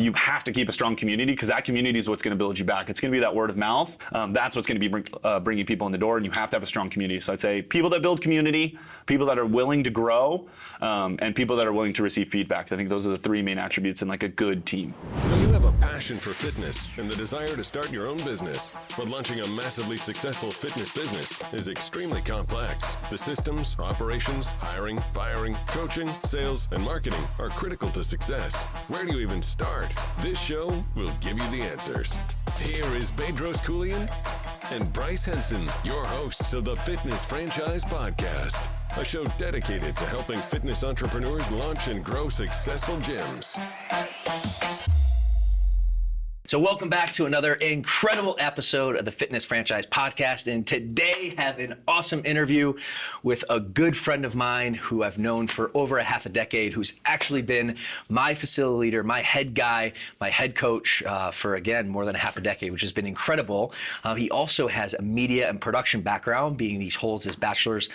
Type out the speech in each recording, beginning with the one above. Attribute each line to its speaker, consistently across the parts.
Speaker 1: you have to keep a strong community, because that community is what's going to build you back. It's going to be that word of mouth. That's what's going to be bringing people in the door, and you have to have a strong community. So I'd say people that build community, people that are willing to grow, and people that are willing to receive feedback. I think those are the three main attributes in like a good team.
Speaker 2: So you have a passion for fitness and the desire to start your own business, but launching a massively successful fitness business is extremely complex. The systems, operations, hiring, firing, coaching, sales, and marketing are critical to success. Where do you even start? This show will give you the answers. Here is Bedros Keuilian and Bryce Henson, your hosts of the Fitness Franchise Podcast, a show dedicated to helping fitness entrepreneurs launch and grow successful gyms.
Speaker 3: So welcome back to another incredible episode of the Fitness Franchise Podcast. And today I have an awesome interview with a good friend of mine who I've known for over a half a decade, who's actually been my facility leader, my head guy, my head coach for, again, more than a half a decade, which has been incredible. He also has a media and production background, being he holds his bachelor's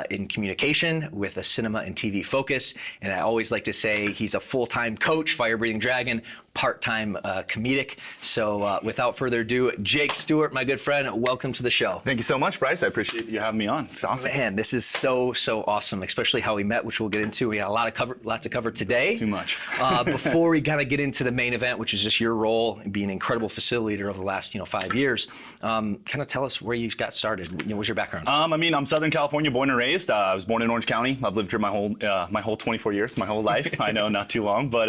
Speaker 3: in communication with a cinema and TV focus. And I always like to say he's a full-time coach, fire-breathing dragon, part-time comedic. So without further ado, Jake Stewart, my good friend, welcome to the show.
Speaker 1: Thank you so much, Bryce. I appreciate you having me on. It's awesome.
Speaker 3: Man, this is so awesome, especially how we met, which we'll get into. We got a lot to cover today.
Speaker 1: Too much.
Speaker 3: Before we kind of get into the main event, which is just your role in being an incredible facility leader over the last 5 years, kind of tell us where you got started. What's your background?
Speaker 1: I'm Southern California born and raised. I was born in Orange County. I've lived here my whole 24 years, my whole life. I know, not too long, but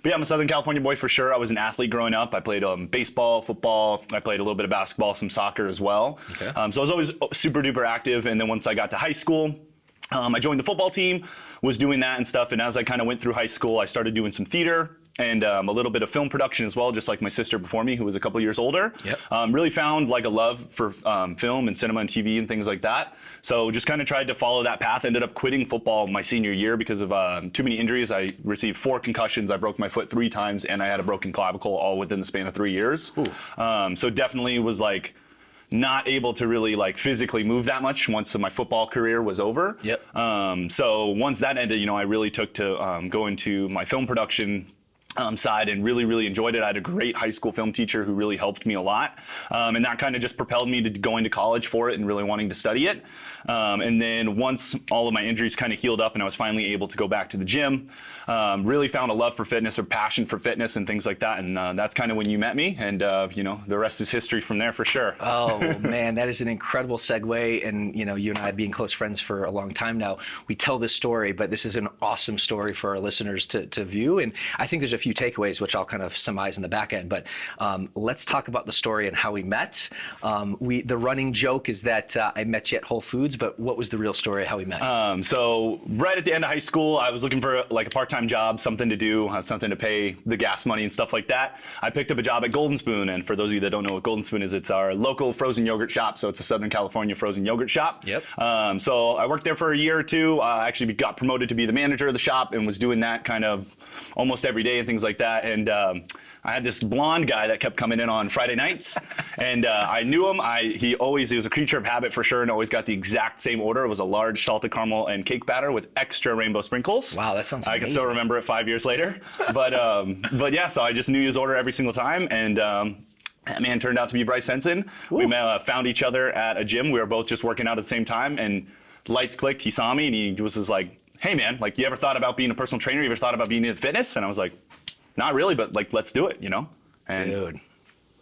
Speaker 1: yeah, I'm a Southern California boy for sure. I was an athlete growing up. I played baseball, football. I played a little bit of basketball, some soccer as well. Okay. So I was always super duper active. And then once I got to high school, I joined the football team, was doing that and stuff. And as I kind of went through high school, I started doing some theater and a little bit of film production as well, just like my sister before me, who was a couple years older. Yep. Really found like a love for film and cinema and TV and things like that. So just kind of tried to follow that path. Ended up quitting football my senior year because of too many injuries. I received 4 concussions. I broke my foot 3 times, and I had a broken clavicle all within the span of 3 years. So definitely was like not able to really like physically move that much once my football career was over. Yep. So once that ended, I really took to go into my film production side and really enjoyed it. I had a great high school film teacher who really helped me a lot. And that kind of just propelled me to going to college for it and really wanting to study it. And then once all of my injuries kind of healed up and I was finally able to go back to the gym, really found a love for fitness or passion for fitness and things like that. And that's kind of when you met me. And, the rest is history from there for sure.
Speaker 3: Oh, man, that is an incredible segue. And, you and I being close friends for a long time now, we tell this story, but this is an awesome story for our listeners to view. And I think there's a few takeaways, which I'll kind of surmise in the back end. But let's talk about the story and how we met. The running joke is that I met you at Whole Foods, but what was the real story of how we met?
Speaker 1: So right at the end of high school, I was looking for like a part-time job, something to do, something to pay the gas money and stuff like that. I picked up a job at Golden Spoon, and for those of you that don't know what Golden Spoon is, it's our local frozen yogurt shop. So it's a Southern California frozen yogurt shop. Yep. So I worked there for a year or two. I actually got promoted to be the manager of the shop and was doing that kind of almost every day and things like that. And I had this blonde guy that kept coming in on Friday nights, and I knew him. He was a creature of habit for sure, and always got the exact same order. It was a large salted caramel and cake batter with extra rainbow sprinkles.
Speaker 3: Wow, that sounds amazing.
Speaker 1: I can still remember it 5 years later. But yeah, so I just knew his order every single time, and that man turned out to be Bryce Henson. Ooh. We found each other at a gym. We were both just working out at the same time, and lights clicked. He saw me, and he was just like, "Hey man, like, you ever thought about being a personal trainer? You ever thought about being in fitness?" And I was like, "Not really, but like, let's do it, And
Speaker 3: dude,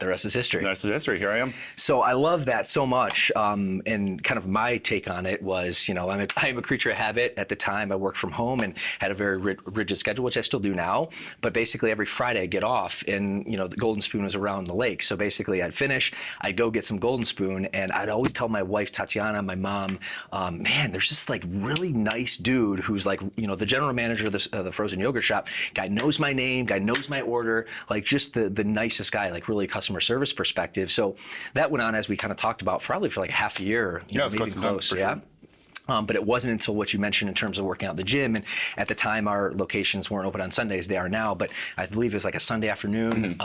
Speaker 3: the rest is history.
Speaker 1: The rest is history. Here I am.
Speaker 3: So I love that so much. And kind of my take on it was, I am a creature of habit. At the time, I worked from home and had a very rigid schedule, which I still do now. But basically, every Friday I get off, and the Golden Spoon was around the lake. So basically, I'd finish, I'd go get some Golden Spoon, and I'd always tell my wife Tatiana, my mom, man, there's this like really nice dude who's like, the general manager of the frozen yogurt shop. Guy knows my name, guy knows my order, like just the nicest guy, like really customer service perspective. So that went on, as we kind of talked about, probably for like half a year.
Speaker 1: Yeah, it's
Speaker 3: maybe
Speaker 1: quite some
Speaker 3: close.
Speaker 1: time,
Speaker 3: Yeah.
Speaker 1: sure.
Speaker 3: But it wasn't until what you mentioned in terms of working out at the gym. And at the time, our locations weren't open on Sundays. They are now. But I believe it was like a Sunday afternoon.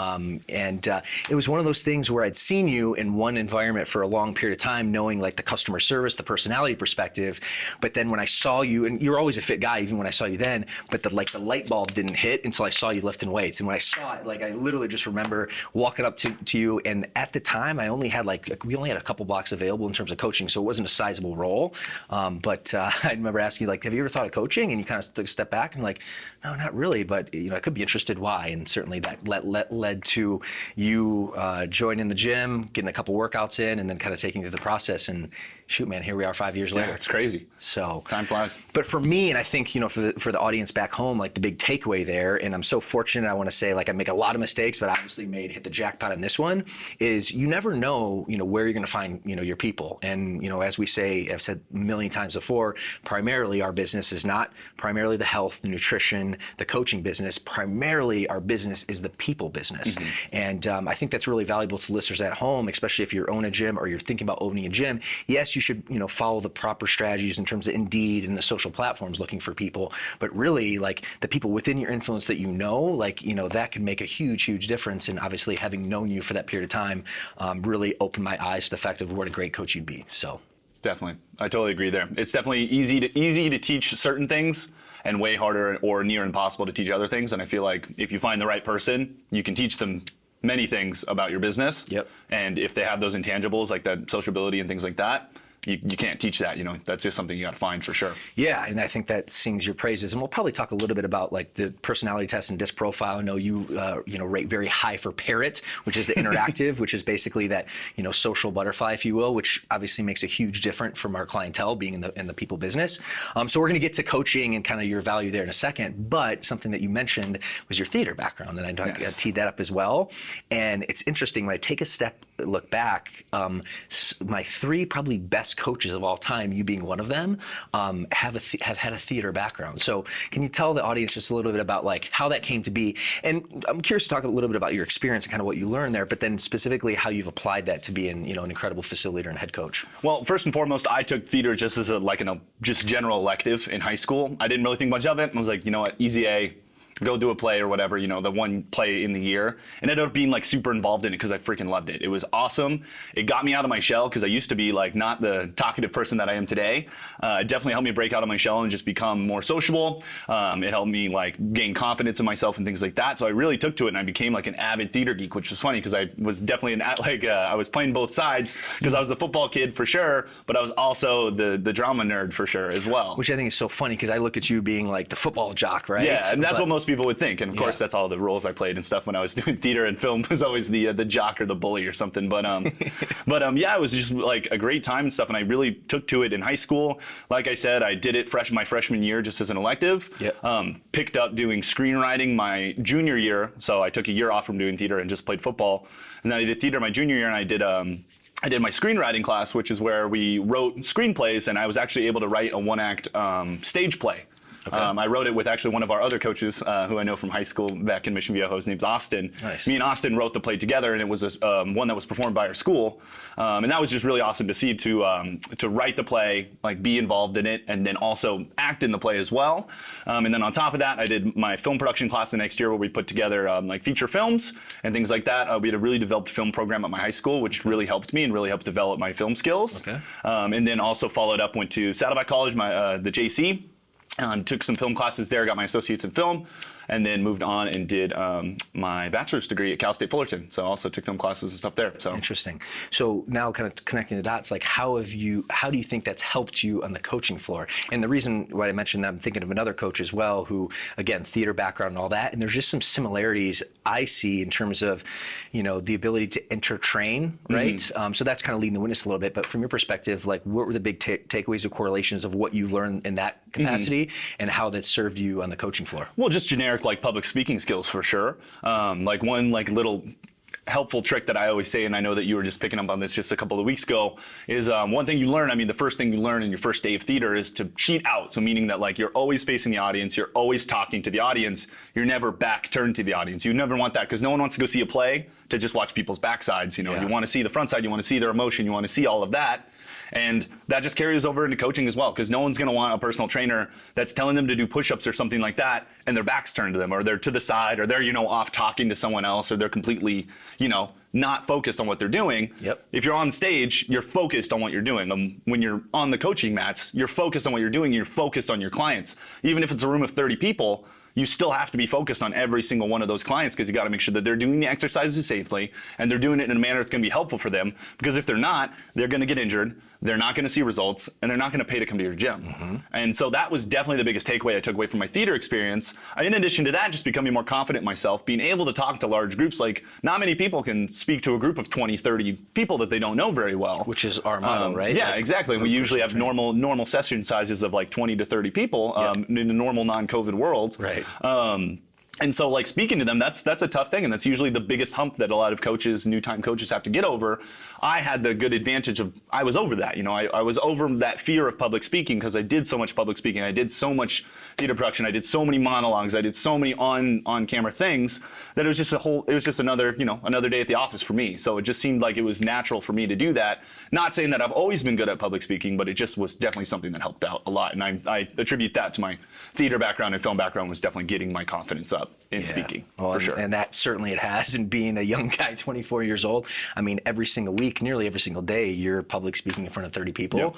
Speaker 3: It was one of those things where I'd seen you in one environment for a long period of time, knowing like the customer service, the personality perspective. But then when I saw you, and you're always a fit guy, even when I saw you then, but the light bulb didn't hit until I saw you lifting weights. And when I saw it, like I literally just remember walking up to you. And at the time, we only had a couple blocks available in terms of coaching. So it wasn't a sizable role. But I remember asking you, like, have you ever thought of coaching? And you kind of took a step back and like, no, not really, but I could be interested. Why? And certainly that led to you joining the gym, getting a couple workouts in, and then kind of taking you through the process. And shoot, man, here we are 5 years later.
Speaker 1: It's crazy.
Speaker 3: So
Speaker 1: time flies.
Speaker 3: But for me, and I think for the audience back home, like the big takeaway there, and I'm so fortunate. I want to say like I make a lot of mistakes, but obviously hit the jackpot on this one. Is you never know where you're going to find your people, and as we say, I've said a million times before, primarily our business is not primarily the health, the nutrition, the coaching business. Primarily our business is the people business. And I think that's really valuable to listeners at home, especially if you own a gym or you're thinking about owning a gym. Yes, you should follow the proper strategies in terms of Indeed and the social platforms looking for people, but really like the people within your influence that that can make a huge difference. And obviously having known you for that period of time really opened my eyes to the fact of what a great coach you'd be. So
Speaker 1: definitely, I totally agree there. It's definitely easy to teach certain things and way harder or near impossible to teach other things. And I feel like if you find the right person, you can teach them many things about your business.
Speaker 3: Yep.
Speaker 1: And if they have those intangibles like that sociability and things like that, you can't teach that. That's just something you got to find for sure.
Speaker 3: Yeah, and I think that sings your praises. And we'll probably talk a little bit about like the personality test and disc profile. I know you rate very high for Parrot, which is the interactive, which is basically that social butterfly, if you will, which obviously makes a huge difference from our clientele being in the people business. So we're going to get to coaching and kind of your value there in a second. But something that you mentioned was your theater background, and I teed that up as well. And it's interesting when I take a look back. My three probably best coaches of all time, you being one of them, have had a theater background. So can you tell the audience just a little bit about like how that came to be? And I'm curious to talk a little bit about your experience and kind of what you learned there, but then specifically how you've applied that to being an incredible facilitator and head coach.
Speaker 1: Well, first and foremost, I took theater just as a just general elective in high school. I didn't really think much of it. I was like, easy A. Go do a play or whatever, the one play in the year, and ended up being like super involved in it because I freaking loved it. It was awesome. It got me out of my shell because I used to be like not the talkative person that I am today. It definitely helped me break out of my shell and just become more sociable. It helped me like gain confidence in myself and things like that. So I really took to it and I became like an avid theater geek, which was funny because I was definitely I was playing both sides because I was the football kid for sure, but I was also the drama nerd for sure as well.
Speaker 3: Which I think is so funny because I look at you being like the football jock, right?
Speaker 1: Yeah, and that's what most people would think, and of course that's all the roles I played and stuff when I was doing theater and film was always the jock or the bully or something. But it was just like a great time and stuff, and I really took to it in high school. Like I said, I did it my freshman year just as an elective.
Speaker 3: Yep.
Speaker 1: Picked up doing screenwriting my junior year, so I took a year off from doing theater and just played football. And then I did theater my junior year, and I did my screenwriting class, which is where we wrote screenplays, and I was actually able to write a one-act stage play. Okay. I wrote it with actually one of our other coaches who I know from high school back in Mission Viejo. His name's Austin.
Speaker 3: Nice.
Speaker 1: Me and Austin wrote the play together, and it was one that was performed by our school. And that was just really awesome to see, to write the play, like be involved in it, and then also act in the play as well. And then on top of that, I did my film production class the next year where we put together like feature films and things like that. We had a really developed film program at my high school, which really helped me and really helped develop my film skills.
Speaker 3: Okay.
Speaker 1: And then also followed up, went to Saddleback College, the JC. Took some film classes there, got my associates in film, and then moved on and did my bachelor's degree at Cal State Fullerton. So I also took film classes and stuff there. So
Speaker 3: interesting. So now kind of connecting the dots, like how do you think that's helped you on the coaching floor? And the reason why I mentioned that, I'm thinking of another coach as well who, again, theater background and all that, and there's just some similarities I see in terms of, the ability to intertrain, right? Mm-hmm. So that's kind of leading the witness a little bit, but from your perspective, like what were the big takeaways or correlations of what you learned in that capacity and how that served you on the coaching floor?
Speaker 1: Well, just generic like public speaking skills for sure. Like one little helpful trick that I always say, and I know that you were just picking up on this just a couple of weeks ago, is one thing you learn, the first thing you learn in your first day of theater is to cheat out. So meaning that like you're always facing the audience, you're always talking to the audience, you're never back turned to the audience. You never want that because no one wants to go see a play to just watch people's backsides. You want to see the front side, you want to see their emotion, you want to see all of that. And that just carries over into coaching as well, because no one's going to want a personal trainer that's telling them to do push-ups or something like that, and their back's turned to them, or they're to the side, or they're, off talking to someone else, or they're completely, not focused on what they're doing.
Speaker 3: Yep.
Speaker 1: If you're on stage, you're focused on what you're doing. When you're on the coaching mats, you're focused on what you're doing. You're focused on your clients. Even if it's a room of 30 people, you still have to be focused on every single one of those clients, because you got to make sure that they're doing the exercises safely and they're doing it in a manner that's going to be helpful for them. Because if they're not, they're going to get injured. They're not going to see results, and they're not going to pay to come to your gym. Mm-hmm. And so that was definitely the biggest takeaway I took away from my theater experience. In addition to that, just becoming more confident in myself, being able to talk to large groups. Like, not many people can speak to a group of 20, 30 people that they don't know very well.
Speaker 3: Which is our motto, right?
Speaker 1: Yeah,
Speaker 3: like,
Speaker 1: exactly. We usually have normal session sizes of like 20 to 30 people in a normal non-COVID world.
Speaker 3: Right.
Speaker 1: And so, like, speaking to them, that's a tough thing, and that's usually the biggest hump that a lot of coaches, new-time coaches, have to get over. I had the good advantage of, I was over that. I was over that fear of public speaking, because I did so much public speaking. I did so much theater production. I did so many monologues. I did so many on-camera things that it was just another day at the office for me. So it just seemed like it was natural for me to do that. Not saying that I've always been good at public speaking, but it just was definitely something that helped out a lot. And I attribute that to my theater background and film background, was definitely getting my confidence up in speaking, for sure.
Speaker 3: And that certainly it has. And being a young guy, 24 years old, I mean, every single week, nearly every single day, you're public speaking in front of 30 people,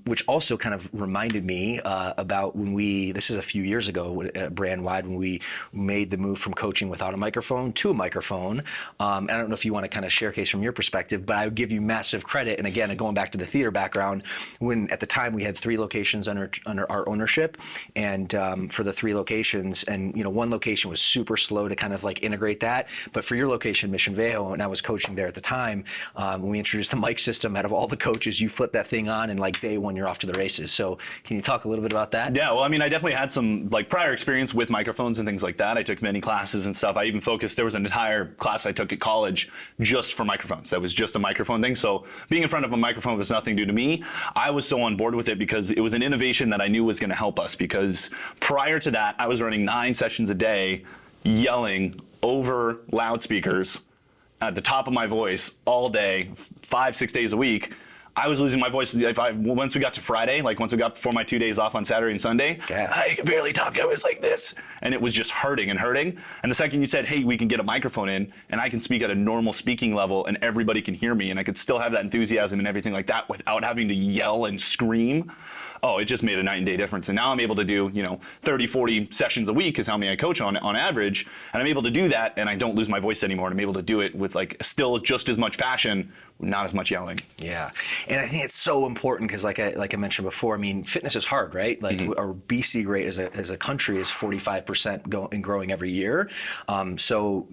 Speaker 3: which also kind of reminded me about when this is a few years ago, brand-wide, when we made the move from coaching without a microphone to a microphone. I don't know if you want to kind of share case from your perspective, but I would give you massive credit. And again, going back to the theater background, when at the time we had 3 locations under our ownership, and for the 3 locations, and one location was super slow to kind of like integrate that. But for your location, Mission Viejo, and I was coaching there at the time, when we introduced the mic system, out of all the coaches, you flip that thing on, and like day one, you're off to the races. So can you talk a little bit about that?
Speaker 1: Yeah, well, I mean, I definitely had some like prior experience with microphones and things like that. I took many classes and stuff. I even focused, there was an entire class I took at college just for microphones. That was just a microphone thing. So being in front of a microphone was nothing new to me. I was so on board with it because it was an innovation that I knew was going to help us, because prior to that, I was running 9 sessions a day, yelling over loudspeakers at the top of my voice all day, 5-6 days a week. I was losing my voice. Once we got to Friday, like once we got before my 2 days off on Saturday and Sunday, I could barely talk. I was like this, and it was just hurting and hurting. And the second you said, hey, we can get a microphone in, and I can speak at a normal speaking level, and everybody can hear me, and I could still have that enthusiasm and everything like that without having to yell and scream. Oh, it just made a night and day difference. And now I'm able to do, 30, 40 sessions a week is how many I coach on average. And I'm able to do that, and I don't lose my voice anymore. And I'm able to do it with like still just as much passion, not as much yelling.
Speaker 3: Yeah. And I think it's so important because like I mentioned before, I mean, fitness is hard, right? Like our obesity rate as a country is 45% and growing every year. So,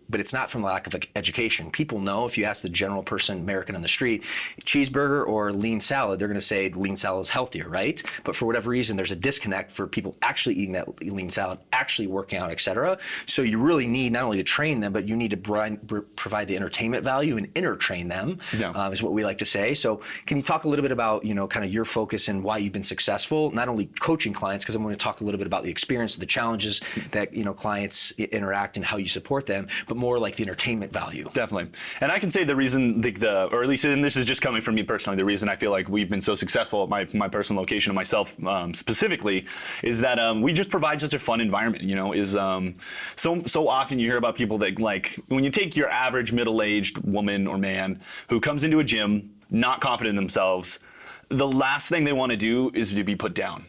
Speaker 3: but it's not from lack of education. People know, if you ask the general person, American on the street, cheeseburger or lean salad, they're going to say lean salad is healthier, right? But for whatever reason, there's a disconnect for people actually eating that lean salad, actually working out, et cetera. So you really need not only to train them, but you need to provide the entertainment value and train them, is what we like to say. So can you talk a little bit about, kind of your focus and why you've been successful, not only coaching clients, because I'm going to talk a little bit about the experience, the challenges that, clients interact and how you support them, but more like the entertainment value.
Speaker 1: Definitely. And I can say the reason, or at least, and this is just coming from me personally, the reason I feel like we've been so successful at my personal location and myself specifically, is that we just provide such a fun environment, so often you hear about people that, like, when you take your average middle-aged woman or man who comes into a gym, not confident in themselves, the last thing they want to do is to be put down.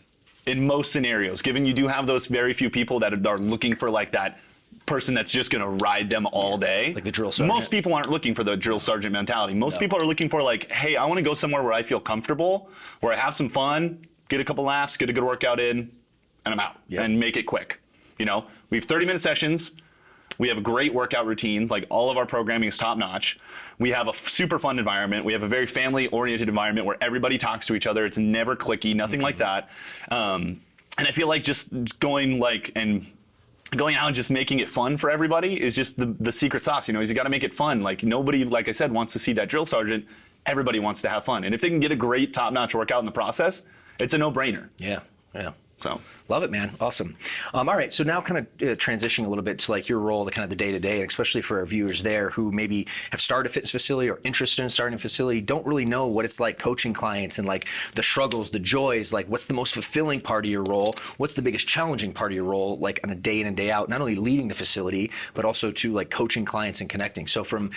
Speaker 1: In most scenarios, given you do have those very few people that are looking for like that person that's just going to ride them all day.
Speaker 3: Like the drill sergeant.
Speaker 1: Most people aren't looking for the drill sergeant mentality. Most people are looking for like, hey, I want to go somewhere where I feel comfortable, where I have some fun, get a couple laughs, get a good workout in, and I'm out. And make it quick. We have 30-minute sessions. We have a great workout routine. Like, all of our programming is top notch. We have a super fun environment. We have a very family-oriented environment where everybody talks to each other. It's never cliquey, nothing like that. And I feel like just going out and just making it fun for everybody is just the secret sauce. You got to make it fun. Like, nobody, like I said, wants to see that drill sergeant. Everybody wants to have fun. And if they can get a great top-notch workout in the process, it's a no-brainer.
Speaker 3: Yeah.
Speaker 1: So
Speaker 3: Love it, man. Awesome. All right. So now kind of transitioning a little bit to like your role, the kind of the day-to-day, and especially for our viewers there who maybe have started a fitness facility or interested in starting a facility, don't really know what it's like coaching clients and like the struggles, the joys, like what's the most fulfilling part of your role? What's the biggest challenging part of your role, like on a day in and day out, not only leading the facility, but also to like coaching clients and connecting. So from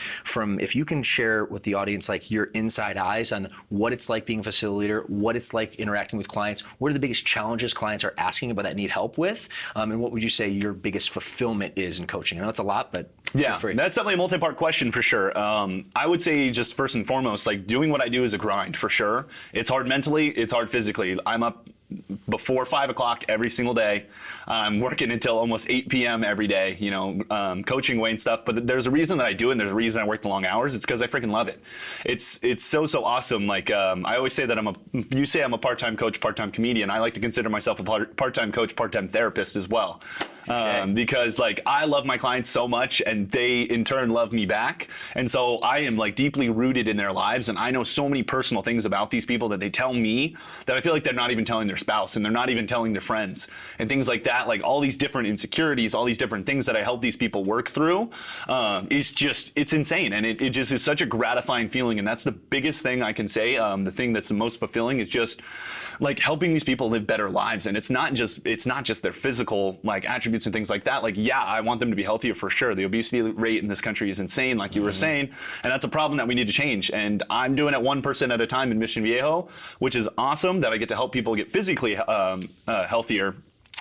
Speaker 3: if you can share with the audience, like your inside eyes on what it's like being a facility leader, what it's like interacting with clients, what are the biggest challenges clients are asking about that need help with, and what would you say your biggest fulfillment is in coaching? I know it's a lot, but
Speaker 1: yeah, that's definitely a multi-part question for sure. I would say just first and foremost, like doing what I do is a grind for sure. It's hard mentally, it's hard physically. I'm up before 5 o'clock every single day. I'm working until almost 8 p.m. every day, you know, coaching weight and stuff. But there's a reason that I do it, and there's a reason I work the long hours. It's because I freaking love it. It's so awesome. Like I always say that you say I'm a part-time coach, part-time comedian. I like to consider myself a part-time coach, part-time therapist as well. Because like I love my clients so much, and they in turn love me back. And so I am like deeply rooted in their lives, and I know so many personal things about these people that they tell me that I feel like they're not even telling their spouse, and they're not even telling their friends, and things like that. Like all these different insecurities, all these different things that I help these people work through, it's insane, and it just is such a gratifying feeling. And that's the biggest thing I can say. The thing that's the most fulfilling is just like helping these people live better lives. And it's not just their physical like attributes and things like that. Like, yeah, I want them to be healthier for sure. The obesity rate in this country is insane, like you were saying, and that's a problem that we need to change. And I'm doing it 1% at a time in Mission Viejo, which is awesome that I get to help people get physically healthier.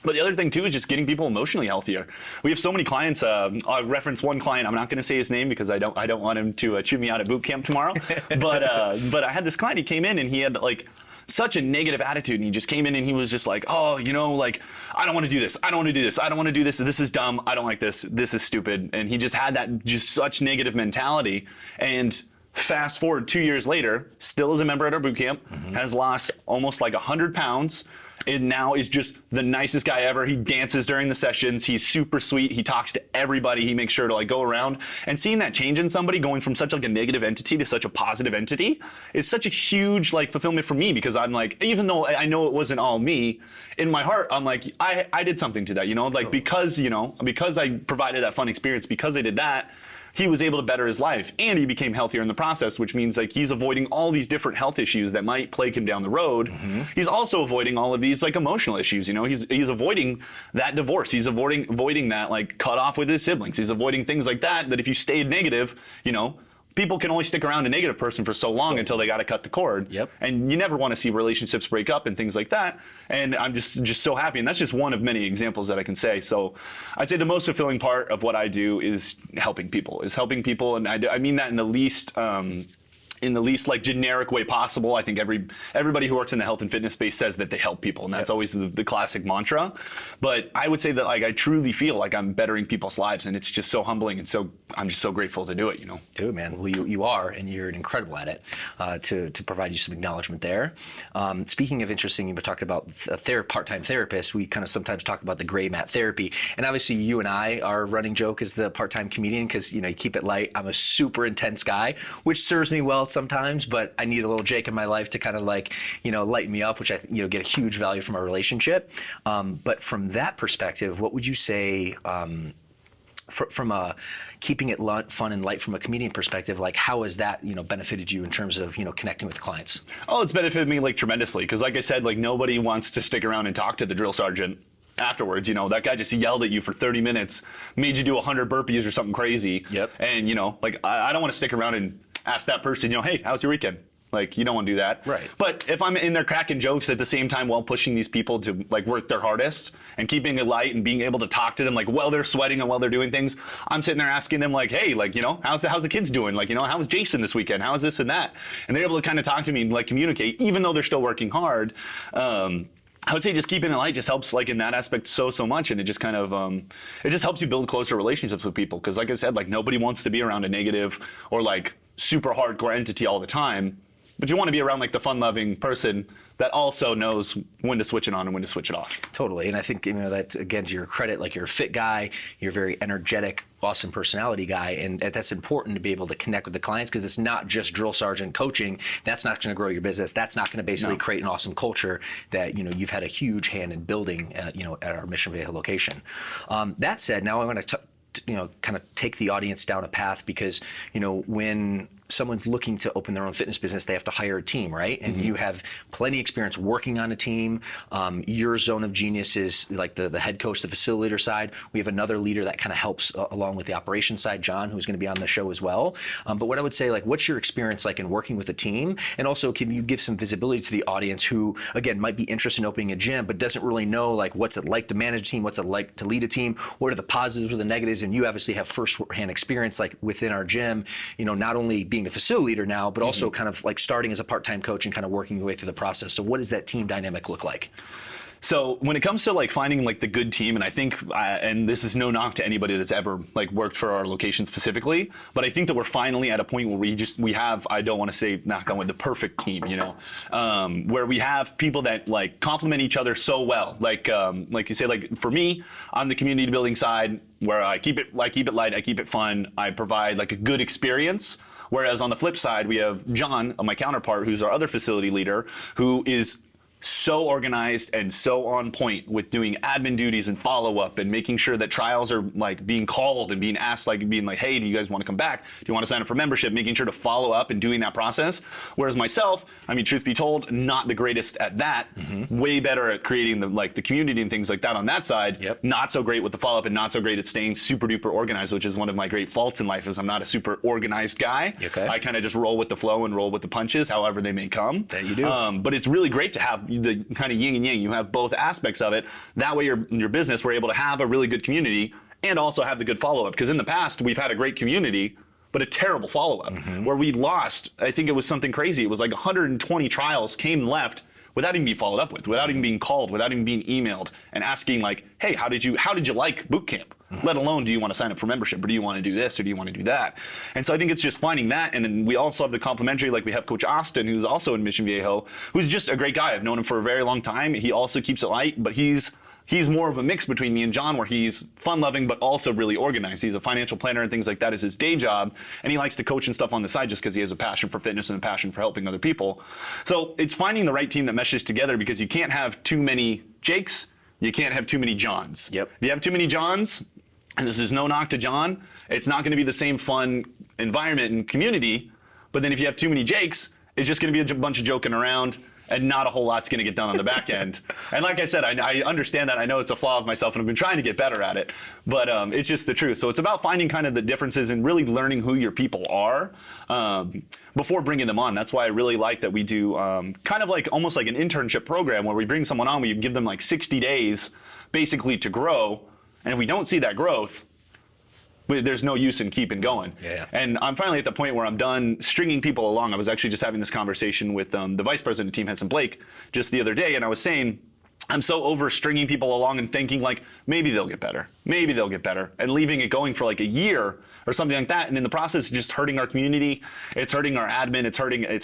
Speaker 1: But the other thing too is just getting people emotionally healthier. We have so many clients. I've referenced one client. I'm not going to say his name because I don't want him to chew me out at boot camp tomorrow. But I had this client. He came in and he had like such a negative attitude, and he just came in and he was just like, oh, you know, like, I don't want to do this. I don't want to do this. I don't want to do this. This is dumb. I don't like this. This is stupid. And he just had that just such negative mentality. And fast forward 2 years later, still is a member at our boot camp, has lost almost like 100 pounds. And now is just the nicest guy ever. He dances during the sessions. He's super sweet. He talks to everybody. He makes sure to like go around. And seeing that change in somebody, going from such like a negative entity to such a positive entity, is such a huge like fulfillment for me, because I'm like, even though I know it wasn't all me, in my heart I'm like, I did something to that, you know, like because I provided that fun experience, because I did that, he was able to better his life, and he became healthier in the process, which means like he's avoiding all these different health issues that might plague him down the road. He's also avoiding all of these like emotional issues. You know, he's avoiding that divorce. He's avoiding that like cut off with his siblings. He's avoiding things like that if you stayed negative, you know, people can only stick around a negative person for so long until they got to cut the cord. Yep. And you never want to see relationships break up and things like that. And I'm just so happy. And that's just one of many examples that I can say. So I'd say the most fulfilling part of what I do is helping people. And I mean that in the least like generic way possible. I think everybody who works in the health and fitness space says that they help people, and that's always the classic mantra. But I would say that like I truly feel like I'm bettering people's lives, and it's just so humbling, and so I'm just so grateful to do it, you know. Dude, man, well you are, and you're incredible at it. To provide you some acknowledgement there. Speaking of interesting, you were talking about a part-time therapist. We kind of sometimes talk about the gray mat therapy, and obviously you and I, our running joke is the part-time comedian, because you know you keep it light. I'm a super intense guy, which serves me well sometimes, but I need a little Jake in my life to kind of like, you know, lighten me up, which I, you know, get a huge value from our relationship. But from that perspective, what would you say, from keeping it fun and light from a comedian perspective, like how has that, you know, benefited you in terms of, you know, connecting with clients? Oh, it's benefited me like tremendously, because like I said, like nobody wants to stick around and talk to the drill sergeant afterwards. You know, that guy just yelled at you for 30 minutes, made you do 100 burpees or something crazy. Yep. And you know, like I don't want to stick around and ask that person, you know, hey, how's your weekend? Like, you don't want to do that. Right. But if I'm in there cracking jokes at the same time while pushing these people to like work their hardest and keeping it light and being able to talk to them like while they're sweating and while they're doing things, I'm sitting there asking them like, hey, like, you know, how's the kids doing? Like, you know, how's Jason this weekend? How's this and that? And they're able to kind of talk to me and like communicate, even though they're still working hard. I would say just keeping it light just helps like in that aspect so much, and it just kind of it just helps you build closer relationships with people, because like I said, like nobody wants to be around a negative or like super hardcore entity all the time. but you want to be around like the fun-loving person that also knows when to switch it on and when to switch it off.
Speaker 3: Totally. And I think, that's, again, to your credit, like you're a fit guy, you're a very energetic, awesome personality guy. And that's important to be able to connect with the clients, because it's not just drill sergeant coaching. That's not going to grow your business. That's not going to basically create an awesome culture that, you've had a huge hand in building, at our Mission Viejo location. That said, now I'm going to, kind of take the audience down a path, because, when someone's looking to open their own fitness business, they have to hire a team, right? And you have plenty of experience working on a team. Your zone of genius is like the head coach, the facilitator side. We have another leader that kind of helps along with the operations side, John, who's going to be on the show as well. But what I would say, like, what's your experience like in working with a team? And also, can you give some visibility to the audience who, again, might be interested in opening a gym, but doesn't really know, like, what's it like to manage a team? What's it like to lead a team? What are the positives or the negatives? And you obviously have first-hand experience, like within our gym, not only being the facility leader now, but also kind of like starting as a part-time coach and kind of working your way through the process. So what does that team dynamic look like?
Speaker 1: So when it comes to like finding like the good team, and I think, and this is no knock to anybody that's ever like worked for our location specifically, but I think that we're finally at a point where we have, I don't want to say knock on wood, the perfect team, where we have people that like complement each other so well. Like you say, like for me, on the community building side, where I keep it light, I keep it fun, I provide like a good experience. Whereas on the flip side, we have John, my counterpart, who's our other facility leader, who is so organized and so on point with doing admin duties and follow-up and making sure that trials are like being called and being asked, like being like, hey, do you guys want to come back? Do you want to sign up for membership? Making sure to follow up and doing that process. Whereas myself, I mean, truth be told, not the greatest at that. Way better at creating the community and things like that on that side. Not so great with the follow-up and not so great at staying super duper organized, which is one of my great faults in life, is I'm not a super organized guy. I kind of just roll with the flow and roll with the punches, however they may come.
Speaker 3: That you do.
Speaker 1: But it's really great to have the kind of yin and yang. You have both aspects of it. That way your business, we're able to have a really good community and also have the good follow-up. Because in the past, we've had a great community, but a terrible follow-up, where we lost, I think it was something crazy. It was like 120 trials came and left without even being followed up with, without even being called, without even being emailed and asking like, hey, how did you like boot camp? Let alone, do you want to sign up for membership, or do you want to do this, or do you want to do that? And so I think it's just finding that. And then we also have the complementary, like we have Coach Austin, who's also in Mission Viejo, who's just a great guy. I've known him for a very long time. He also keeps it light, but he's more of a mix between me and John, where he's fun-loving but also really organized. He's a financial planner and things like that is his day job, and he likes to coach and stuff on the side just because he has a passion for fitness and a passion for helping other people. So it's finding the right team that meshes together, because you can't have too many Jakes, you can't have too many Johns. If you have too many Johns, and this is no knock to John, it's not going to be the same fun environment and community. But then if you have too many Jakes, it's just going to be a bunch of joking around, and not a whole lot's going to get done on the back end. And like I said, I understand that. I know it's a flaw of myself, and I've been trying to get better at it. But it's just the truth. So it's about finding kind of the differences and really learning who your people are before bringing them on. That's why I really like that we do kind of like almost like an internship program, where we bring someone on, we give them like 60 days basically to grow. And if we don't see that growth, there's no use in keeping going. And I'm finally at the point where I'm done stringing people along. I was actually just having this conversation with the vice president of Team Henson Blake just the other day, and I was saying, I'm so over stringing people along and thinking like, maybe they'll get better, and leaving it going for like a year or something like that. And in the process, it's just hurting our community. It's hurting our admin. It's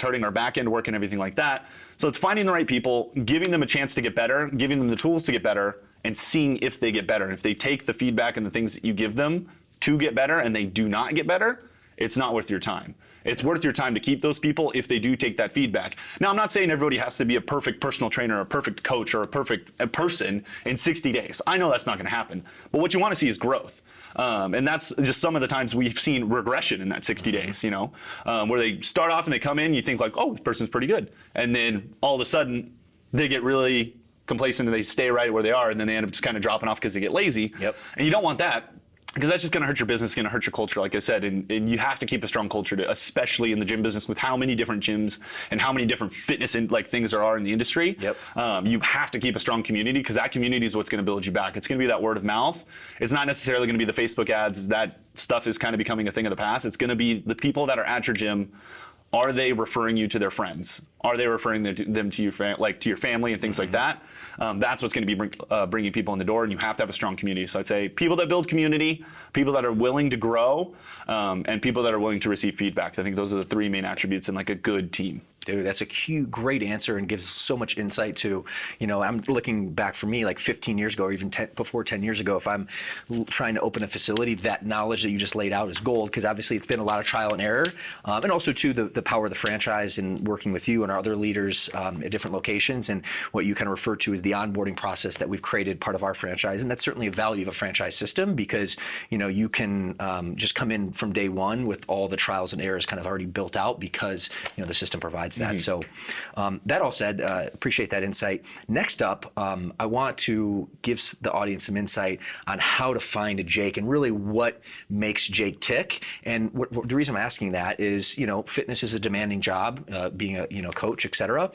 Speaker 1: hurting our back end work and everything like that. So it's finding the right people, giving them a chance to get better, giving them the tools to get better, and seeing if they get better. And if they take the feedback and the things that you give them to get better and they do not get better, it's not worth your time. It's worth your time to keep those people if they do take that feedback. Now, I'm not saying everybody has to be a perfect personal trainer, a perfect coach, or a perfect person in 60 days. I know that's not going to happen. But what you want to see is growth. And that's just some of the times we've seen regression in that 60 days, where they start off and they come in, you think like, oh, this person's pretty good. And then all of a sudden, they get really complacent and they stay right where they are, and then they end up just kind of dropping off because they get lazy. And you don't want that, because that's just going to hurt your business, going to hurt your culture, like I said. And you have to keep a strong culture, especially in the gym business, with how many different gyms and how many different fitness and like things there are in the industry. You have to keep a strong community, because that community is what's going to build you back. It's going to be that word of mouth. It's not necessarily going to be the Facebook ads. That stuff is kind of becoming a thing of the past. It's going to be the people that are at your gym. Are they referring you to their friends? Are they referring them to your family and things like that? That's what's going to be bringing people in the door, and you have to have a strong community. So I'd say people that build community, people that are willing to grow, and people that are willing to receive feedback. I think those are the three main attributes in like a good team.
Speaker 3: Dude, that's a cute, great answer and gives so much insight to, I'm looking back for me like 15 years ago or even before 10 years ago, if I'm trying to open a facility, that knowledge that you just laid out is gold, because obviously it's been a lot of trial and error. And also too, the power of the franchise and working with you and our other leaders at different locations, and what you kind of refer to as the onboarding process that we've created part of our franchise. And that's certainly a value of a franchise system, because, you can just come in from day one with all the trials and errors kind of already built out, because, the system provides that. So that all said, appreciate that insight. Next up, I want to give the audience some insight on how to find a Jake and really what makes Jake tick. And the reason I'm asking that is, fitness is a demanding job, being a coach, et cetera.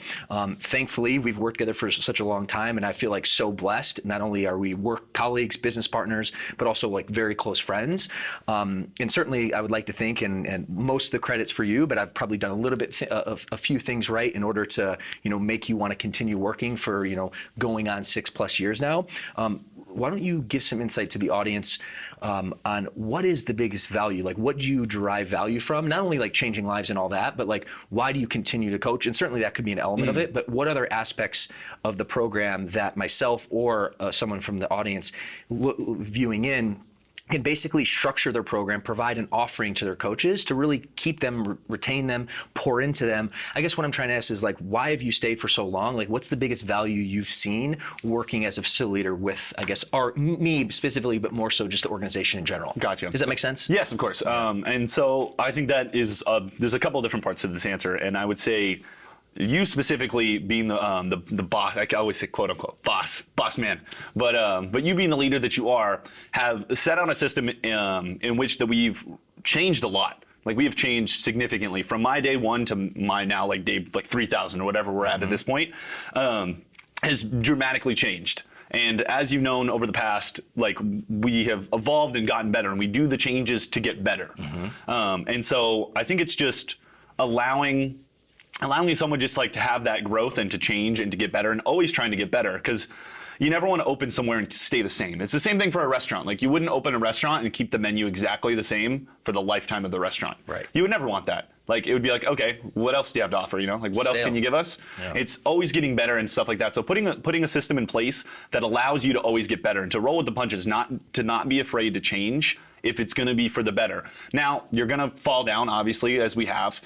Speaker 3: Thankfully, we've worked together for such a long time, and I feel like so blessed. Not only are we work colleagues, business partners, but also like very close friends. And certainly I would like to think, and most of the credit's for you, but I've probably done a little bit of a few things right in order to, make you want to continue working for, going on 6+ years now. Why don't you give some insight to the audience on what is the biggest value? Like, what do you derive value from? Not only like changing lives and all that, but like, why do you continue to coach? And certainly that could be an element of it, but what other aspects of the program that myself or someone from the audience viewing in can basically structure their program, provide an offering to their coaches to really keep them, retain them, pour into them. I guess what I'm trying to ask is like, why have you stayed for so long? Like, what's the biggest value you've seen working as a facilitator with, I guess, me specifically, but more so just the organization in general?
Speaker 1: Gotcha.
Speaker 3: Does that make sense?
Speaker 1: Yes, of course. And so I think that is, there's a couple of different parts to this answer. And I would say, you specifically being the boss, I always say quote unquote boss man, but you being the leader that you are, have set on a system in which that we've changed a lot. Like, we have changed significantly from my day one to my now like day like 3,000 or whatever we're at this point, has dramatically changed. And as you've known over the past, like, we have evolved and gotten better, and we do the changes to get better. And so I think it's just allowing someone just like to have that growth and to change and to get better, and always trying to get better, because you never want to open somewhere and stay the same. It's the same thing for a restaurant. Like, you wouldn't open a restaurant and keep the menu exactly the same for the lifetime of the restaurant. Right. You would never want that. Like, it would be like, okay, what else do you have to offer? Like, what else can you give us? Yeah. It's always getting better and stuff like that. So putting a system in place that allows you to always get better and to roll with the punches, not be afraid to change if it's going to be for the better. Now, you're going to fall down, obviously, as we have.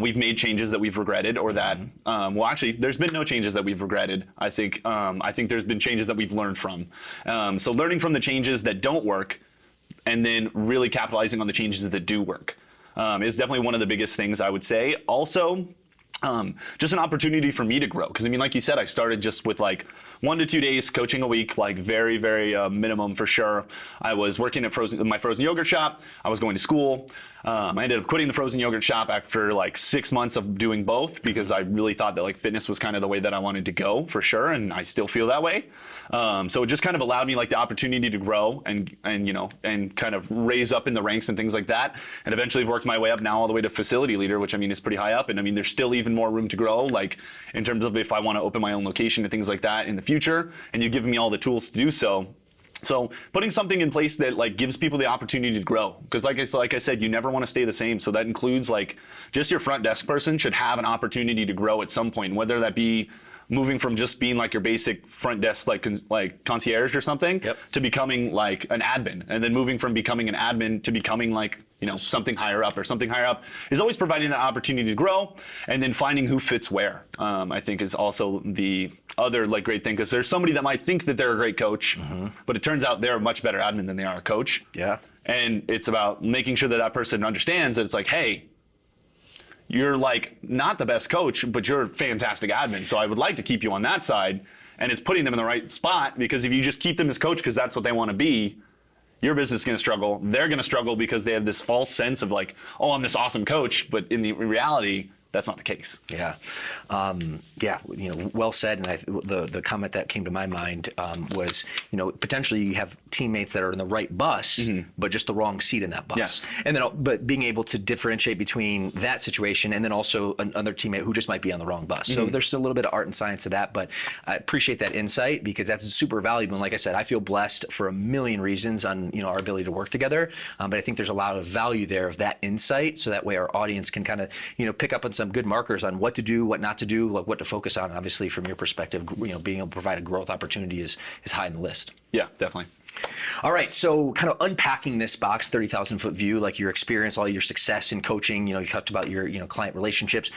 Speaker 1: We've made changes that we've regretted, or that, well, actually, there's been no changes that we've regretted. I think there's been changes that we've learned from. So learning from the changes that don't work, and then really capitalizing on the changes that do work, is definitely one of the biggest things, I would say. Also, just an opportunity for me to grow. Because, I mean, like you said, I started just with like 1 to 2 days coaching a week, like very, very minimum for sure. I was working at my frozen yogurt shop. I was going to school. I ended up quitting the frozen yogurt shop after like 6 months of doing both, because I really thought that like fitness was kind of the way that I wanted to go for sure, and I still feel that way. So it just kind of allowed me like the opportunity to grow and kind of raise up in the ranks and things like that. And eventually I've worked my way up now all the way to facility leader, which I mean is pretty high up. And I mean, there's still even more room to grow, like in terms of if I want to open my own location and things like that in the future, and you've given me all the tools to do so. So putting something in place that like gives people the opportunity to grow, because like I said, you never want to stay the same. So that includes like just your front desk person should have an opportunity to grow at some point, whether that be moving from just being like your basic front desk like concierge or something, to becoming like an admin, and then moving from becoming an admin to becoming like something higher up, or something higher up, is always providing that opportunity to grow, and then finding who fits where. I think is also the other like great thing, because there's somebody that might think that they're a great coach, but it turns out they're a much better admin than they are a coach. Yeah. And it's about making sure that that person understands that it's like, hey, you're like not the best coach, but you're a fantastic admin. So I would like to keep you on that side. And it's putting them in the right spot, because if you just keep them as coach because that's what they want to be, your business is going to struggle. They're going to struggle because they have this false sense of like, oh, I'm this awesome coach. But in reality, that's not the case. Yeah. Well said. And the comment that came to my mind was, potentially you have teammates that are in the right bus, but just the wrong seat in that bus. Yes. And then, but being able to differentiate between that situation and then also another teammate who just might be on the wrong bus. So there's still a little bit of art and science to that, but I appreciate that insight, because that's super valuable. And like I said, I feel blessed for a million reasons on, our ability to work together. But I think there's a lot of value there of that insight. So that way our audience can kind of, pick up on some
Speaker 3: some good markers on what to do, what not to do, like what to focus on. Obviously, from your perspective, being able to provide a growth opportunity is high on the list.
Speaker 1: Yeah, definitely.
Speaker 3: All right, so kind of unpacking this box, 30,000-foot view, like your experience, all your success in coaching. You talked about your client relationships,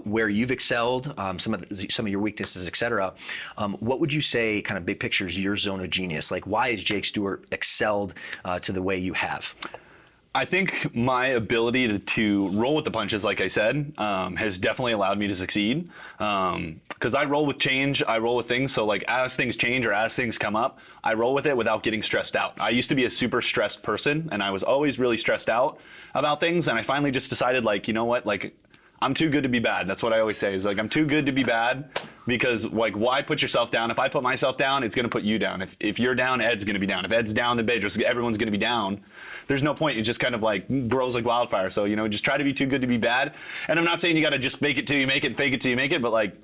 Speaker 3: where you've excelled, some of your weaknesses, et cetera. What would you say, kind of big picture, is your zone of genius? Like, why has Jake Stewart excelled to the way you have?
Speaker 1: I think my ability to roll with the punches, like I said, has definitely allowed me to succeed. Because I roll with change, I roll with things. So like as things change or as things come up, I roll with it without getting stressed out. I used to be a super stressed person, and I was always really stressed out about things. And I finally just decided, like, you know what, like, I'm too good to be bad. That's what I always say, is like, I'm too good to be bad, because like, why put yourself down? If I put myself down, it's going to put you down. If you're down, Ed's going to be down. If Ed's down, then everyone's going to be down. There's no point. It just kind of like grows like wildfire. So, just try to be too good to be bad. And I'm not saying you got to just fake it till you make it, fake it till you make it, but like,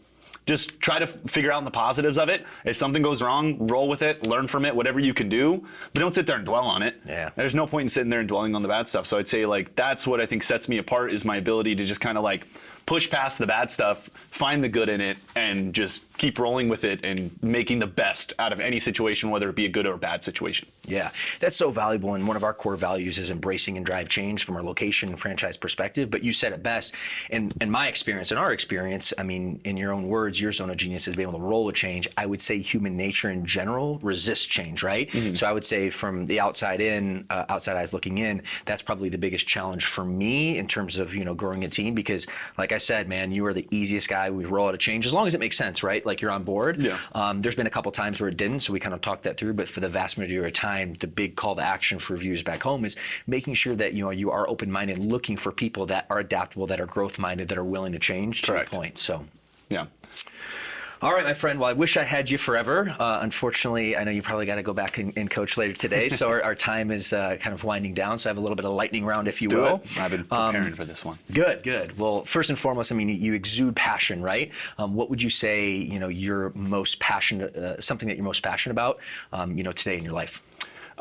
Speaker 1: just try to figure out the positives of it. If something goes wrong, roll with it, learn from it, whatever you can do, but don't sit there and dwell on it.
Speaker 3: Yeah.
Speaker 1: There's no point in sitting there and dwelling on the bad stuff. So I'd say like, that's what I think sets me apart, is my ability to just kind of like push past the bad stuff, find the good in it, and just keep rolling with it and making the best out of any situation, whether it be a good or a bad situation.
Speaker 3: Yeah, that's so valuable. And one of our core values is embracing and drive change from our location and franchise perspective. But you said it best. In my experience, in our experience, I mean, in your own words, your zone of genius is being able to roll with change. I would say human nature in general resists change, right? Mm-hmm. So I would say from the outside in, outside eyes looking in, that's probably the biggest challenge for me in terms of, growing a team. Because like I said, man, you are the easiest guy. We roll out a change as long as it makes sense, right? Like you're on board.
Speaker 1: Yeah.
Speaker 3: There's been a couple times where it didn't, so we kind of talked that through. But for the vast majority of the time, the big call to action for viewers back home is making sure that you are open-minded, looking for people that are adaptable, that are growth-minded, that are willing to change. To
Speaker 1: Correct.
Speaker 3: your point. So.
Speaker 1: Yeah.
Speaker 3: All right, my friend. Well, I wish I had you forever. Unfortunately, I know you probably got to go back and coach later today, so our time is kind of winding down. So I have a little bit of lightning round, if you will.
Speaker 1: I've been preparing for this one.
Speaker 3: Good. Well, first and foremost, I mean, you exude passion, right? What would you say, you're most passionate, something that you're most passionate about, today in your life?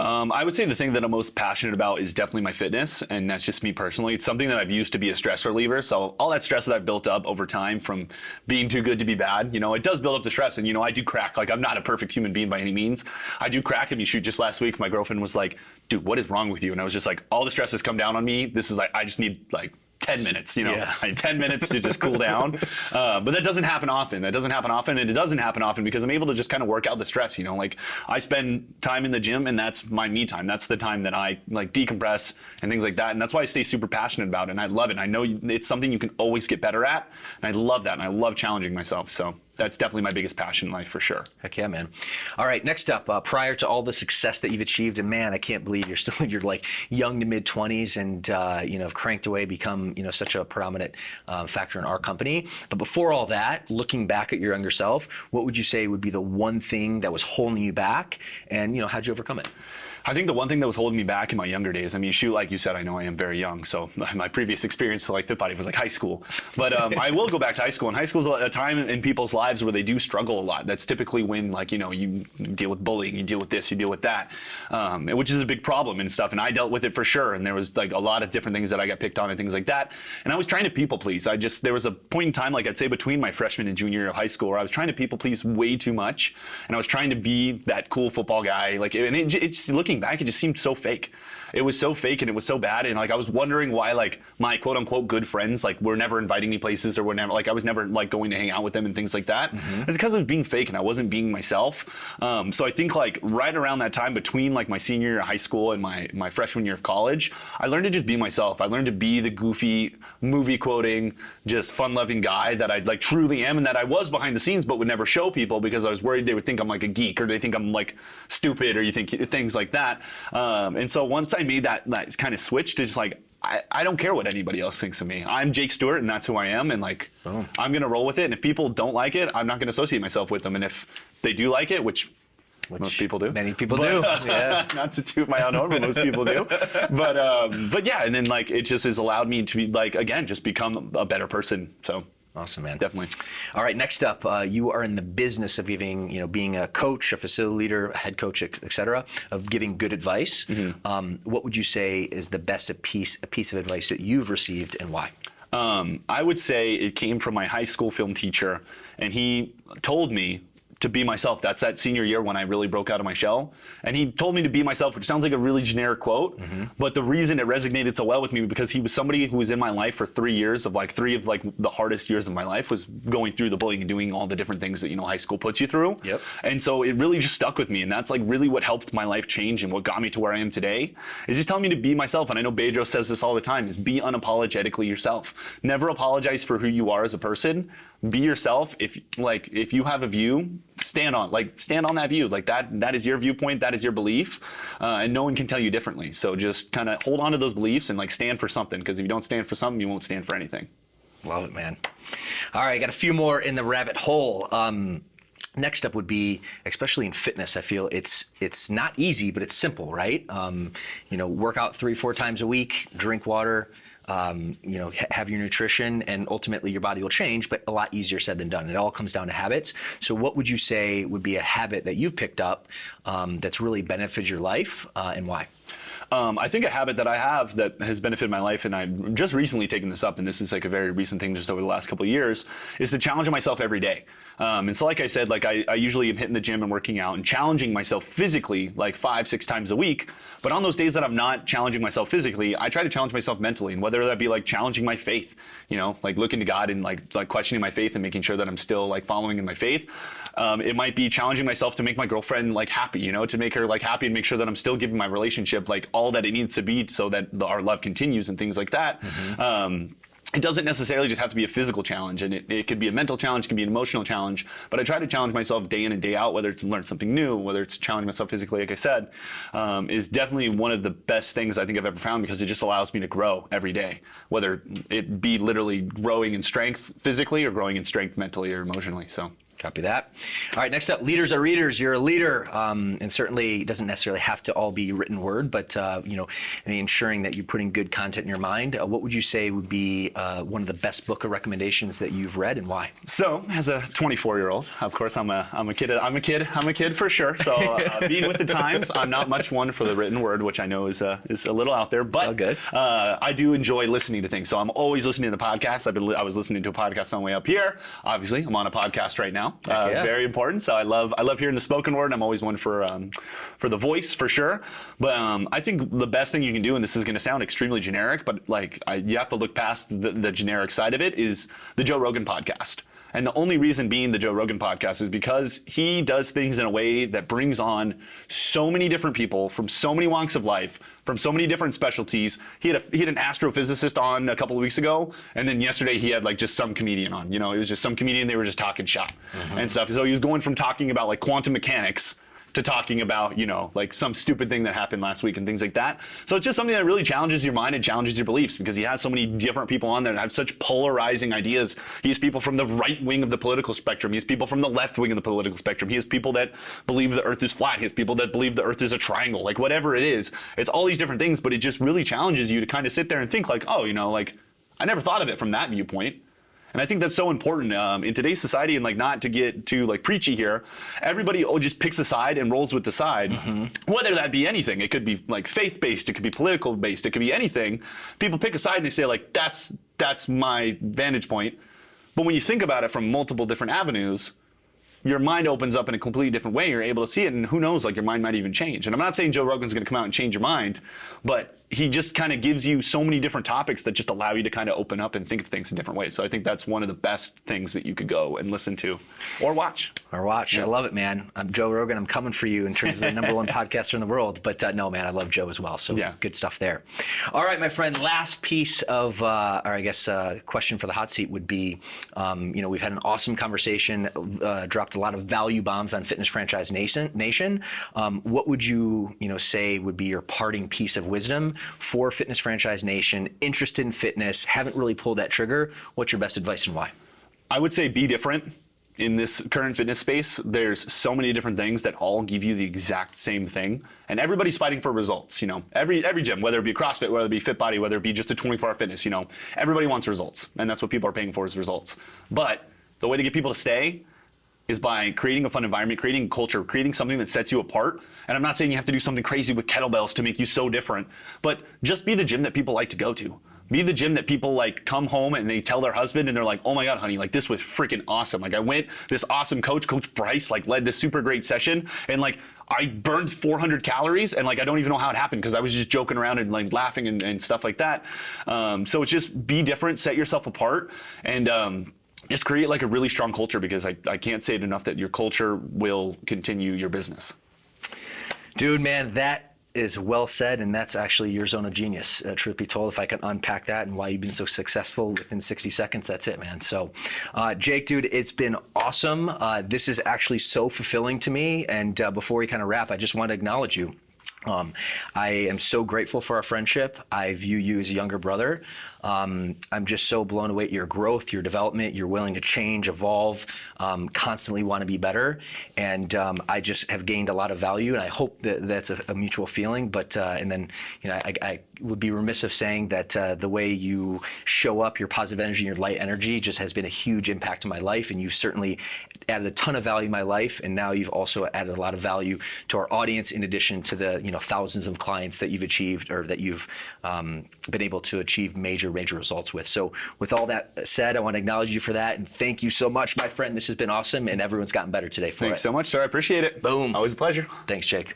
Speaker 1: I would say the thing that I'm most passionate about is definitely my fitness, and that's just me personally. It's something that I've used to be a stress reliever. So all that stress that I've built up over time from being too good to be bad, it does build up the stress. And, I do crack. Like, I'm not a perfect human being by any means. I do crack. And shoot, just last week, my girlfriend was like, dude, what is wrong with you? And I was just like, all the stress has come down on me. This is like, I just need like 10 minutes,
Speaker 3: Yeah.
Speaker 1: I need 10 minutes to just cool down. But that doesn't happen often. And it doesn't happen often because I'm able to just kind of work out the stress, like I spend time in the gym, and that's my me time. That's the time that I like decompress and things like that. And that's why I stay super passionate about it. And I love it. And I know it's something you can always get better at. And I love that. And I love challenging myself. So that's definitely my biggest passion in life, for sure.
Speaker 3: Heck yeah, man. All right, next up, prior to all the success that you've achieved, and man, I can't believe you're like young to mid 20s and have cranked away, become such a predominant factor in our company. But before all that, looking back at your younger self, what would you say would be the one thing that was holding you back, and how'd you overcome it?
Speaker 1: I think the one thing that was holding me back in my younger days, shoot, like you said, I know I am very young, so my previous experience to like Fit Body was like high school. But I will go back to high school, and high school is a time in people's lives where they do struggle a lot. That's typically when, like, you deal with bullying, you deal with this, you deal with that, which is a big problem and stuff. And I dealt with it for sure. And there was like a lot of different things that I got picked on and things like that. And I was trying to people please. There was a point in time, like I'd say between my freshman and junior year of high school, where I was trying to people please way too much. And I was trying to be that cool football guy. Like, and it just, looking back, it just seemed so fake. It was so fake and it was so bad. And like, I was wondering why like my quote unquote good friends, like, were never inviting me places, or were never, like, I was never like going to hang out with them and things like that. Mm-hmm. It's because I was being fake and I wasn't being myself. So I think like right around that time between like my senior year of high school and my freshman year of college, I learned to just be myself. I learned to be the goofy, movie quoting, just fun loving guy that I like truly am, and that I was behind the scenes, but would never show people because I was worried they would think I'm like a geek, or they think I'm like stupid, or you think things like that. And so once I made that kind of switch to just like, I don't care what anybody else thinks of me. I'm Jake Stewart, and that's who I am. And like, I'm going to roll with it. And if people don't like it, I'm not going to associate myself with them. And if they do like it, which most people do.
Speaker 3: Many people do. Yeah.
Speaker 1: Not to toot my own horn, but most people do. But yeah, and then like, it just has allowed me to be like, again, just become a better person. So.
Speaker 3: Awesome, man.
Speaker 1: Definitely.
Speaker 3: All right, next up, you are in the business of giving, being a coach, a facility leader, a head coach, et cetera, of giving good advice. Mm-hmm. What would you say is the best piece of advice that you've received, and why?
Speaker 1: I would say it came from my high school film teacher, and he told me to be myself. That's that senior year when I really broke out of my shell. And he told me to be myself, which sounds like a really generic quote, but the reason it resonated so well with me because he was somebody who was in my life for 3 years of like the hardest years of my life was going through the bullying and doing all the different things that, you know, high school puts you through.
Speaker 3: Yep.
Speaker 1: And so it really just stuck with me. And that's like really what helped my life change and what got me to where I am today is just telling me to be myself. And I know Viejo says this all the time is be unapologetically yourself. Never apologize for who you are as a person. Be yourself. If you have a view, stand on that view. Like that is your viewpoint, that is your belief, and no one can tell you differently. So just kind of hold on to those beliefs and like stand for something, because if you don't stand for something, you won't stand for anything.
Speaker 3: Love it, man. All right, I got a few more in the rabbit hole. Next up would be, especially in fitness, I feel it's not easy, but it's simple, right? Work out 3-4 times a week, drink water, have your nutrition, and ultimately your body will change, but a lot easier said than done. It all comes down to habits. So what would you say would be a habit that you've picked up that's really benefited your life, and why?
Speaker 1: I think a habit that I have that has benefited my life, and I've just recently taken this up, and this is like a very recent thing just over the last couple of years, is to challenge myself every day. And so like I said, like I usually am hitting the gym and working out and challenging myself physically like 5-6 times a week. But on those days that I'm not challenging myself physically, I try to challenge myself mentally. And whether that be like challenging my faith, like looking to God and like questioning my faith and making sure that I'm still like following in my faith. It might be challenging myself to make my girlfriend like happy, to make her like happy and make sure that I'm still giving my relationship like all that it needs to be so that our love continues and things like that. It doesn't necessarily just have to be a physical challenge, and it could be a mental challenge, it can be an emotional challenge, but I try to challenge myself day in and day out, whether it's to learn something new, whether it's challenging myself physically, like I said, is definitely one of the best things I think I've ever found, because it just allows me to grow every day, whether it be literally growing in strength physically or growing in strength mentally or emotionally. So.
Speaker 3: Copy that. All right, next up, leaders are readers. You're a leader, and certainly it doesn't necessarily have to all be written word, but ensuring that you're putting good content in your mind. What would you say would be one of the best book of recommendations that you've read, and why?
Speaker 1: So, as a 24-year-old, of course, I'm a kid for sure. So, being with the times, I'm not much one for the written word, which I know is a little out there, but
Speaker 3: good.
Speaker 1: I do enjoy listening to things. So, I'm always listening to podcasts. I was listening to a podcast on the way up here. Obviously, I'm on a podcast right now.
Speaker 3: Yeah.
Speaker 1: Very important. So I love hearing the spoken word. I'm always one for the voice for sure. But I think the best thing you can do, and this is going to sound extremely generic, but you have to look past the generic side of it, is the Joe Rogan podcast. And the only reason being the Joe Rogan podcast is because he does things in a way that brings on so many different people from so many walks of life, from so many different specialties. He had an astrophysicist on a couple of weeks ago, and then yesterday he had like just some comedian on. It was just some comedian. They were just talking shop and stuff. So he was going from talking about like quantum mechanics to talking about, like some stupid thing that happened last week and things like that. So it's just something that really challenges your mind and challenges your beliefs, because he has so many different people on there that have such polarizing ideas. He has people from the right wing of the political spectrum. He has people from the left wing of the political spectrum. He has people that believe the earth is flat. He has people that believe the earth is a triangle. Like whatever it is, it's all these different things, but it just really challenges you to kind of sit there and think like, oh, like I never thought of it from that viewpoint. And I think that's so important in today's society, and like not to get too like preachy here, everybody just picks a side and rolls with the side, whether that be anything. It could be like faith-based, it could be political-based, it could be anything. People pick a side and they say like, that's my vantage point. But when you think about it from multiple different avenues, your mind opens up in a completely different way. You're able to see it, and who knows, like your mind might even change. And I'm not saying Joe Rogan's going to come out and change your mind, but he just kind of gives you so many different topics that just allow you to kind of open up and think of things in different ways. So I think that's one of the best things that you could go and listen to or watch.
Speaker 3: Yeah. I love it, man. I'm Joe Rogan. I'm coming for you in terms of the number one podcaster in the world. But no, man, I love Joe as well. So yeah, good stuff there. All right, my friend, last piece of, question for the hot seat would be, we've had an awesome conversation, dropped a lot of value bombs on Fitness Franchise Nation. What would you, say would be your parting piece of wisdom for Fitness Franchise Nation, interested in fitness, haven't really pulled that trigger? What's your best advice and why? I would say be different. In this current fitness space, there's so many different things that all give you the exact same thing, and everybody's fighting for results. Every gym, whether it be CrossFit, whether it be FitBody, whether it be just a 24-hour fitness, everybody wants results, and that's what people are paying for is results. But the way to get people to stay is by creating a fun environment, creating a culture, creating something that sets you apart. And I'm not saying you have to do something crazy with kettlebells to make you so different, but just be the gym that people like to go to.
Speaker 1: be the gym that people like come home and they tell their husband and they're like, oh my God, honey, like this was freaking awesome. Like I went, this awesome coach Bryce, like led this super great session, and like I burned 400 calories, and like I don't even know how it happened because I was just joking around and like laughing and stuff like that. So it's just be different, set yourself apart, and just create like a really strong culture, because I can't say it enough that your culture will continue your business.
Speaker 3: Dude, man, that is well said, and that's actually your zone of genius. Truth be told, if I can unpack that and why you've been so successful within 60 seconds, that's it, man. So, Jake, dude, it's been awesome. This is actually so fulfilling to me, and before we kind of wrap, I just want to acknowledge you. I am so grateful for our friendship. I view you as a younger brother. I'm just so blown away at your growth, your development. You're willing to change, evolve, constantly want to be better. And I just have gained a lot of value, and I hope that that's a mutual feeling. But and then, you know, I would be remiss of saying that the way you show up, your positive energy, your light energy just has been a huge impact to my life. And you've certainly added a ton of value in my life. And now you've also added a lot of value to our audience, in addition to the, you know, thousands of clients that you've achieved, or that you've been able to achieve major results with. So with all that said, I want to acknowledge you for that, and thank you so much, my friend. This has been awesome, and everyone's gotten better today for it.
Speaker 1: Thanks so much, sir. I appreciate it.
Speaker 3: Boom.
Speaker 1: Always a pleasure.
Speaker 3: Thanks, Jake.